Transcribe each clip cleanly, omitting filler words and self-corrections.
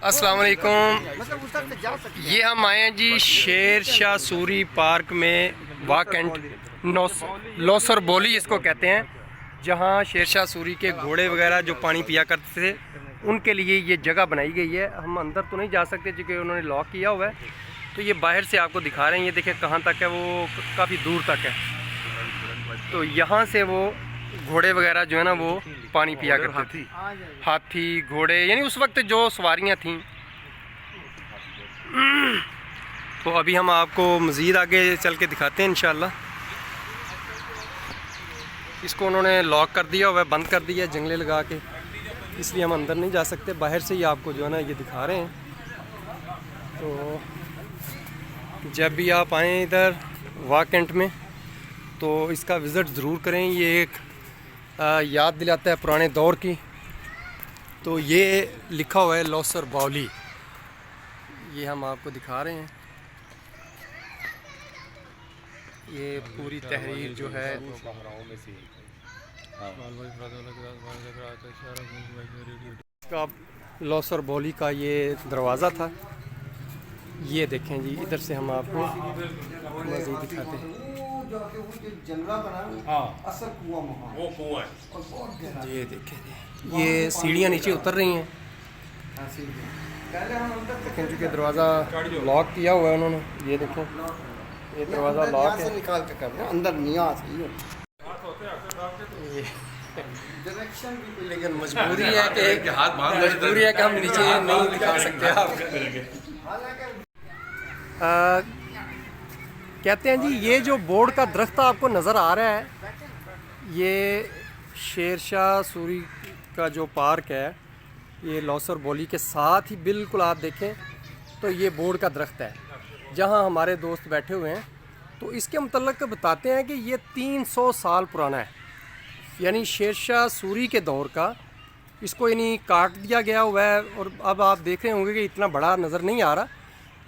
अस्सलाम वालेकुम। ये हम आए हैं जी शेर शाह सूरी पार्क में वाक एंड लोसर बोली इसको कहते हैं, जहाँ शेर शाह सूरी के घोड़े वगैरह जो पानी पिया करते थे उनके लिए ये जगह बनाई गई है। हम अंदर तो नहीं जा सकते क्योंकि उन्होंने लॉक किया हुआ है, तो ये बाहर से आपको दिखा रहे हैं। ये देखिए कहाँ तक है, वो काफ़ी दूर तक है। तो यहाँ से वो घोड़े वगैरह जो है ना वो पानी पिया करते थे, हाथी घोड़े, यानी उस वक्त जो सवारियाँ थीं। तो अभी हम आपको मज़ीद आगे चल के दिखाते हैं इंशाल्लाह। इसको उन्होंने लॉक कर दिया हुआ है, बंद कर दिया जंगले लगा के, इसलिए हम अंदर नहीं जा सकते। बाहर से ही आपको जो है ना ये दिखा रहे हैं। तो जब भी आप आएँ इधर वाक एंड में तो इसका विज़िट ज़रूर करें। ये एक याद दिलाता है पुराने दौर की। तो ये लिखा हुआ है लोसर बावली, ये हम आपको दिखा रहे हैं। ये पूरी तहरीर जो है इसका लोसर बावली का ये दरवाज़ा था। ये देखें जी, इधर से हम आपको मज़ीद दिखाते हैं। ये देखें जी, ये सीढ़ियाँ नीचे उतर रही हैं, लेकिन चूँकि दरवाज़ा लॉक किया हुआ है उन्होंने। ये देखें, ये दरवाज़ा लॉक है, निकाल के करना अंदर नहीं आ सही। लेकिन मजबूरी है कि हम नीचे नहीं दिखा सकते आपको। कहते हैं जी, ये जो बोर्ड का दरख्त आपको नज़र आ रहा है, ये शेर शाह सूरी का जो पार्क है, ये लोसर बोली के साथ ही बिल्कुल आप देखें तो ये बोर्ड का दरख्त है जहां हमारे दोस्त बैठे हुए हैं। तो इसके मतलब बताते हैं कि ये 300 साल पुराना है, यानी शेर शाह सूरी के दौर का। इसको यानी काट दिया गया हुआ है, और अब आप देख रहे होंगे कि इतना बड़ा नज़र नहीं आ रहा,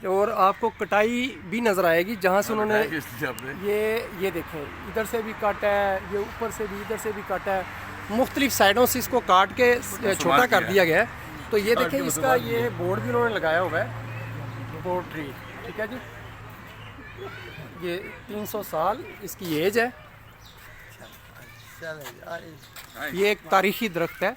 और आपको कटाई भी नज़र आएगी जहाँ से उन्होंने ये देखें, इधर से भी काटा है, ये ऊपर से भी, इधर से भी काटा है, मुख्तलिफ साइडों से इसको काट के छोटा कर दिया गया है। तो ये देखें, इसका ये बोर्ड भी उन्होंने लगाया हुआ है, बोर्ड ट्री, ठीक है जी। ये 300 साल इसकी एज है। ये एक तारीखी दरख्त है।